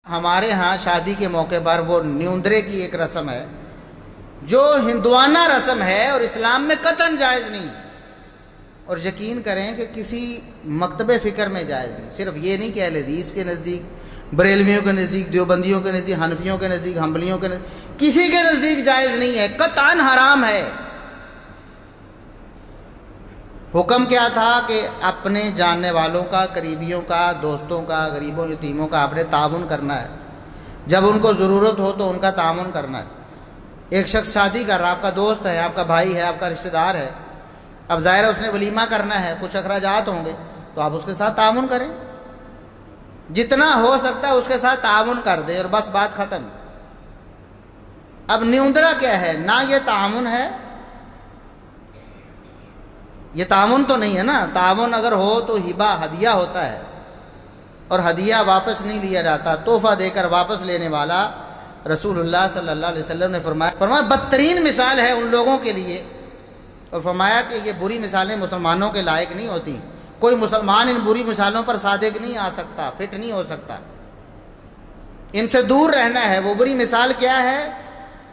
ہمارے ہاں شادی کے موقع پر وہ نیوندرے کی ایک رسم ہے جو ہندوانہ رسم ہے اور اسلام میں قطعاً جائز نہیں، اور یقین کریں کہ کسی مکتب فکر میں جائز نہیں۔ صرف یہ نہیں کہ اہل حدیث کے نزدیک، بریلویوں کے نزدیک، دیوبندیوں کے نزدیک، حنفیوں کے نزدیک، حنبلیوں کے نزدیک، کسی کے نزدیک جائز نہیں ہے، قطعاً حرام ہے۔ حکم کیا تھا کہ اپنے جاننے والوں کا، قریبیوں کا، دوستوں کا، غریبوں یتیموں کا آپ نے تعاون کرنا ہے، جب ان کو ضرورت ہو تو ان کا تعاون کرنا ہے۔ ایک شخص شادی کر رہا، آپ کا دوست ہے، آپ کا بھائی ہے، آپ کا رشتہ دار ہے، اب ظاہر ہے اس نے ولیمہ کرنا ہے، کچھ اخراجات ہوں گے، تو آپ اس کے ساتھ تعاون کریں، جتنا ہو سکتا ہے اس کے ساتھ تعاون کر دیں اور بس بات ختم۔ اب نیوندرا کیا ہے؟ نہ یہ تعاون ہے، یہ تعاون تو نہیں ہے نا۔ تعاون اگر ہو تو ہبہ، ہدیہ ہوتا ہے، اور ہدیہ واپس نہیں لیا جاتا، تحفہ دے کر واپس لینے والا رسول اللہ صلی اللہ علیہ وسلم نے فرمایا بدترین مثال ہے ان لوگوں کے لیے، اور فرمایا کہ یہ بری مثالیں مسلمانوں کے لائق نہیں ہوتی، کوئی مسلمان ان بری مثالوں پر صادق نہیں آ سکتا، فٹ نہیں ہو سکتا، ان سے دور رہنا ہے۔ وہ بری مثال کیا ہے؟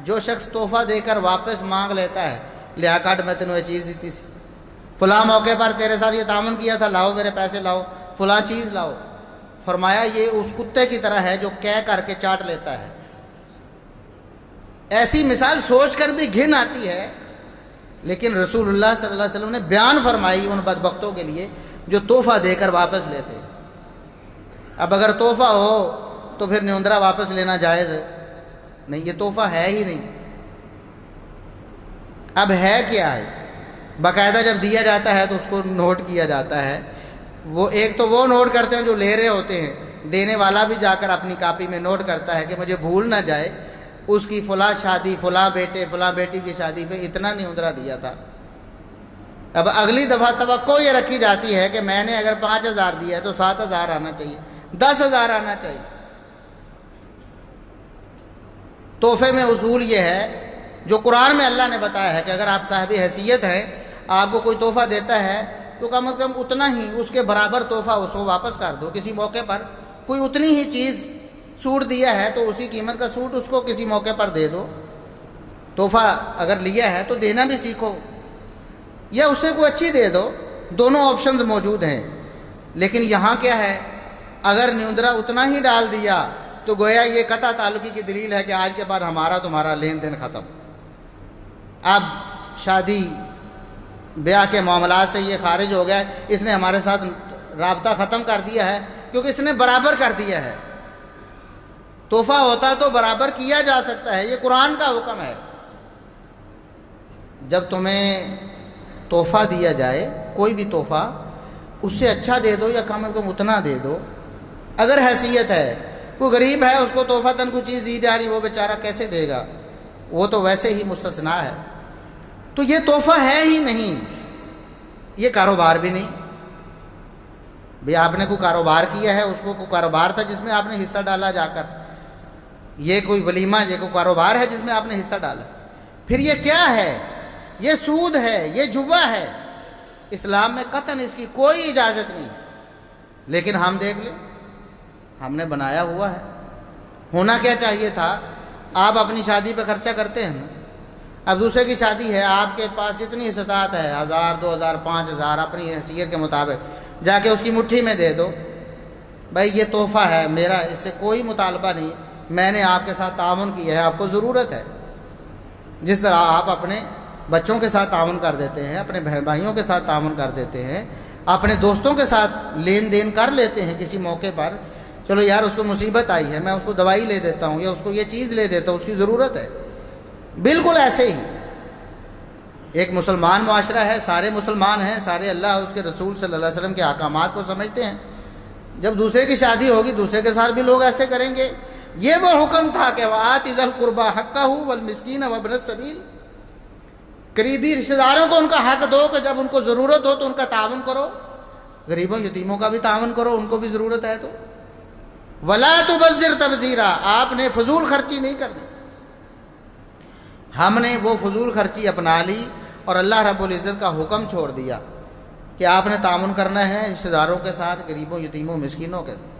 جو شخص تحفہ دے کر واپس مانگ لیتا ہے، لیا کاٹ میں تینوں یہ چیز دیتی سی، فلاں موقع پر تیرے ساتھ یہ تعاون کیا تھا، لاؤ میرے پیسے لاؤ، فلاں چیز لاؤ۔ فرمایا یہ اس کتے کی طرح ہے جو کہہ کر کے چاٹ لیتا ہے۔ ایسی مثال سوچ کر بھی گھن آتی ہے، لیکن رسول اللہ صلی اللہ علیہ وسلم نے بیان فرمائی ان بدبختوں کے لیے جو تحفہ دے کر واپس لیتے ہیں۔ اب اگر تحفہ ہو تو پھر نیوندرا واپس لینا جائز ہے؟ نہیں، یہ تحفہ ہے ہی نہیں۔ اب ہے کیا ہے؟ باقاعدہ جب دیا جاتا ہے تو اس کو نوٹ کیا جاتا ہے۔ وہ ایک تو وہ نوٹ کرتے ہیں جو لے رہے ہوتے ہیں، دینے والا بھی جا کر اپنی کاپی میں نوٹ کرتا ہے کہ مجھے بھول نہ جائے اس کی فلاں شادی، فلاں بیٹے، فلاں بیٹی کی شادی پہ اتنا نیوندرا دیا تھا۔ اب اگلی دفعہ توقع یہ رکھی جاتی ہے کہ میں نے اگر 5,000 دیا ہے تو 7,000 آنا چاہیے، 10,000 آنا چاہیے۔ تحفے میں اصول یہ ہے جو قرآن میں اللہ نے بتایا ہے کہ اگر آپ صاحب حیثیت ہیں، آپ کو کوئی تحفہ دیتا ہے تو کم از کم اتنا ہی، اس کے برابر تحفہ اس کو واپس کر دو۔ کسی موقع پر کوئی اتنی ہی چیز، سوٹ دیا ہے تو اسی قیمت کا سوٹ اس کو کسی موقع پر دے دو۔ تحفہ اگر لیا ہے تو دینا بھی سیکھو، یا اس سے کوئی اچھی دے دو، دونوں آپشنز موجود ہیں۔ لیکن یہاں کیا ہے؟ اگر نیوندرا اتنا ہی ڈال دیا تو گویا یہ قطع تعلقی کی دلیل ہے کہ آج کے بعد ہمارا تمہارا لین دین ختم۔ اب شادی بیاہ کے معاملات سے یہ خارج ہو گیا ہے، اس نے ہمارے ساتھ رابطہ ختم کر دیا ہے، کیونکہ اس نے برابر کر دیا ہے۔ تحفہ ہوتا تو برابر کیا جا سکتا ہے، یہ قرآن کا حکم ہے۔ جب تمہیں تحفہ دیا جائے، کوئی بھی تحفہ، اس سے اچھا دے دو یا کم از کم اتنا دے دو۔ اگر حیثیت ہے، کوئی غریب ہے اس کو تحفہ تن کوئی چیز دی جا رہی، وہ بیچارہ کیسے دے گا؟ وہ تو ویسے ہی مستثنا ہے۔ تو یہ تحفہ ہے ہی نہیں، یہ کاروبار بھی نہیں۔ بھئی آپ نے کوئی کاروبار کیا ہے، اس کو کوئی کاروبار تھا جس میں آپ نے حصہ ڈالا جا کر، یہ کوئی ولیمہ، یہ کوئی کاروبار ہے جس میں آپ نے حصہ ڈالا، پھر یہ کیا ہے؟ یہ سود ہے، یہ جوا ہے۔ اسلام میں قطعاً اس کی کوئی اجازت نہیں، لیکن ہم دیکھ لیں، ہم نے بنایا ہوا ہے۔ ہونا کیا چاہیے تھا؟ آپ اپنی شادی پہ خرچہ کرتے ہیں، اب دوسرے کی شادی ہے، آپ کے پاس اتنی استطاعت ہے، 1,000، 2,000، 5,000 اپنی حیثیت کے مطابق جا کے اس کی مٹھی میں دے دو۔ بھائی یہ تحفہ ہے میرا، اس سے کوئی مطالبہ نہیں، میں نے آپ کے ساتھ تعاون کیا ہے، آپ کو ضرورت ہے۔ جس طرح آپ اپنے بچوں کے ساتھ تعاون کر دیتے ہیں، اپنے بہن بھائیوں کے ساتھ تعاون کر دیتے ہیں، اپنے دوستوں کے ساتھ لین دین کر لیتے ہیں کسی موقع پر، چلو یار اس کو مصیبت آئی ہے، میں اس کو دوائی لے دیتا ہوں یا اس کو یہ چیز لے دیتا ہوں، اس کی ضرورت ہے۔ بالکل ایسے ہی ایک مسلمان معاشرہ ہے، سارے مسلمان ہیں، سارے اللہ اور اس کے رسول صلی اللہ علیہ وسلم کے احکامات کو سمجھتے ہیں۔ جب دوسرے کی شادی ہوگی، دوسرے کے ساتھ بھی لوگ ایسے کریں گے۔ یہ وہ حکم تھا کہ وَآتِ ذَا الْقُرْبَىٰ حَقَّهُ وَالْمِسْكِينَ وَابْنَ السَّبِيلِ، قریبی رشتہ داروں کو ان کا حق دو کہ جب ان کو ضرورت ہو تو ان کا تعاون کرو، غریبوں یتیموں کا بھی تعاون کرو، ان کو بھی ضرورت ہے تو۔ وَلَا تُبَذِّرْ تَبْذِيرًا، آپ نے فضول خرچی نہیں کرنی۔ ہم نے وہ فضول خرچی اپنا لی اور اللہ رب العزت کا حکم چھوڑ دیا کہ آپ نے تعاون کرنا ہے رشتہ داروں کے ساتھ، غریبوں یتیموں مسکینوں کے ساتھ۔